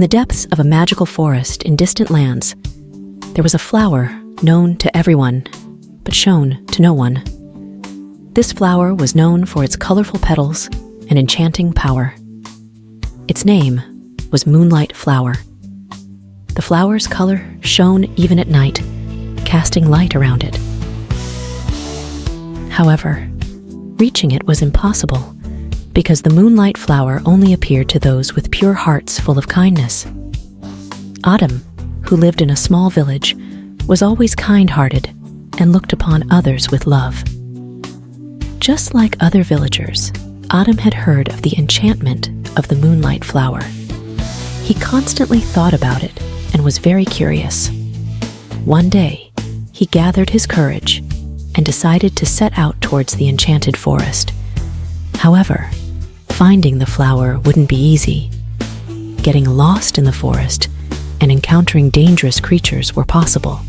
the depths of a magical forest in distant lands, there was a flower known to everyone, but shown to no one. This flower was known for its colorful petals and enchanting power. Its name was Moonlight Flower. The flower's color shone even at night, casting light around it. However, reaching it was impossible because the Moonlight Flower only appeared to those with pure hearts full of kindness. Adem, who lived in a small village, was always kind-hearted and looked upon others with love. Just like other villagers, Adem had heard of the enchantment of the Moonlight Flower. He constantly thought about it and was very curious. One day, he gathered his courage and decided to set out towards the enchanted forest. However, finding the flower wouldn't be easy. Getting lost in the forest and encountering dangerous creatures were possible.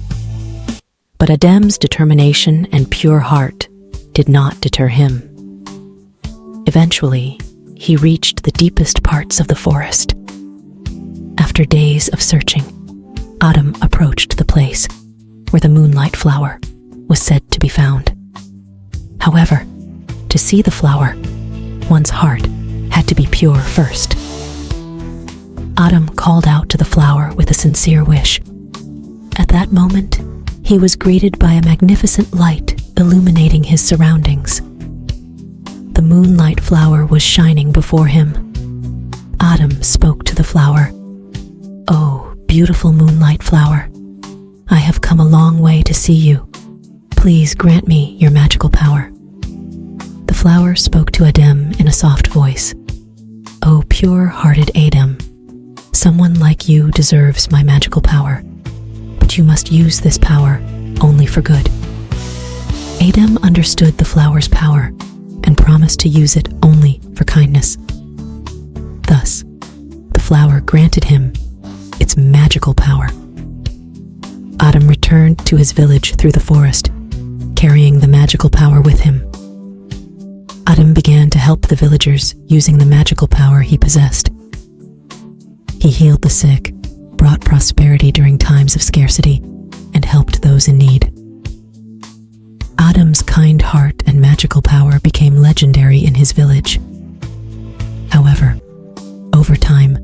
But Adem's determination and pure heart did not deter him. Eventually, he reached the deepest parts of the forest. After days of searching, Adem approached the place where the Moonlight Flower was said to be found. However, to see the flower, one's heart had to be pure first. Adem called out to the flower with a sincere wish. At that moment, he was greeted by a magnificent light illuminating his surroundings. The Moonlight Flower was shining before him. Adem spoke to the flower. "Oh, beautiful Moonlight Flower, I have come a long way to see you. Please grant me your magical power." The flower spoke to Adem in a soft voice. "Oh, pure-hearted Adem, someone like you deserves my magical power, but you must use this power only for good." Adem understood the flower's power and promised to use it only for kindness. Thus, the flower granted him its magical power. Adem returned to his village through the forest, carrying the magical power with him. Adem began to help the villagers using the magical power he possessed. He healed the sick, brought prosperity during times of scarcity, and helped those in need. Adem's kind heart and magical power became legendary in his village. However, over time,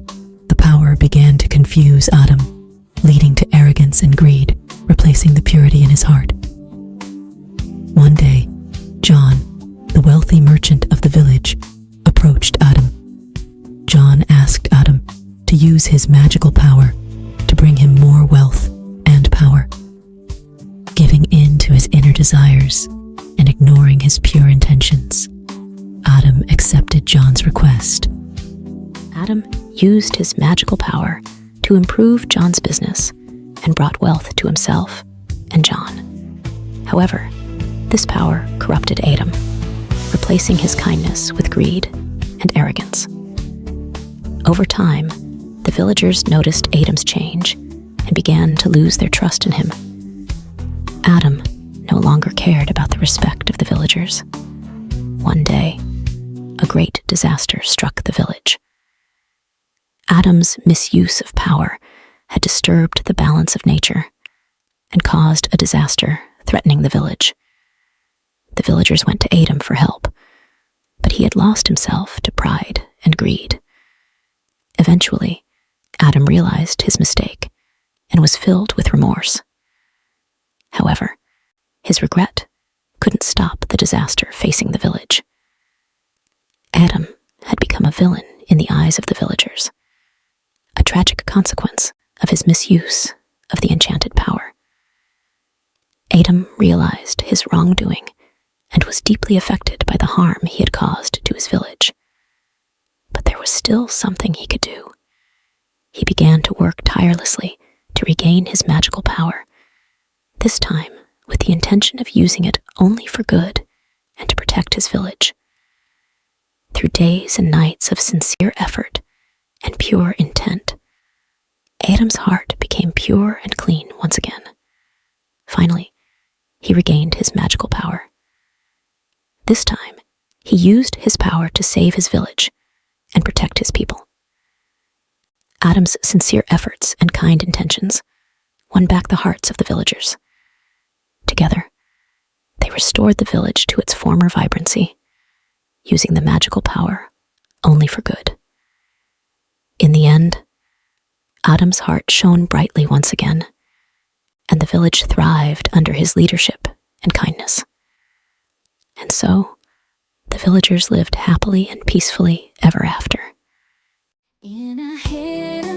the power began to confuse Adem, leading to arrogance and greed, replacing the purity in his heart. One day, John, the wealthy merchant of the village, approached Adem. John asked Adem to use his magical power to bring him more wealth and power. Giving in to his inner desires and ignoring his pure intentions, Adem accepted John's request. Adem used his magical power to improve John's business and brought wealth to himself and John. However, this power corrupted Adem, replacing his kindness with greed and arrogance. Over time, the villagers noticed Adem's change and began to lose their trust in him. Adem no longer cared about the respect of the villagers. One day, a great disaster struck the village. Adem's misuse of power had disturbed the balance of nature and caused a disaster threatening the village. The villagers went to Adem for help, but he had lost himself to pride and greed. Eventually, Adem realized his mistake and was filled with remorse. However, his regret couldn't stop the disaster facing the village. Adem had become a villain in the eyes of the villagers, a tragic consequence of his misuse of the enchanted power. Adem realized his wrongdoing and was deeply affected by the harm he had caused to his village. But there was still something he could do. He began to work tirelessly to regain his magical power, this time with the intention of using it only for good and to protect his village. Through days and nights of sincere effort and pure intent, Adem's heart became pure and clean once again. Finally, he regained his magical power. This time, he used his power to save his village and protect his people. Adem's sincere efforts and kind intentions won back the hearts of the villagers. Together, they restored the village to its former vibrancy, using the magical power only for good. In the end, Adem's heart shone brightly once again, and the village thrived under his leadership and kindness. And so, the villagers lived happily and peacefully ever after. In a hidden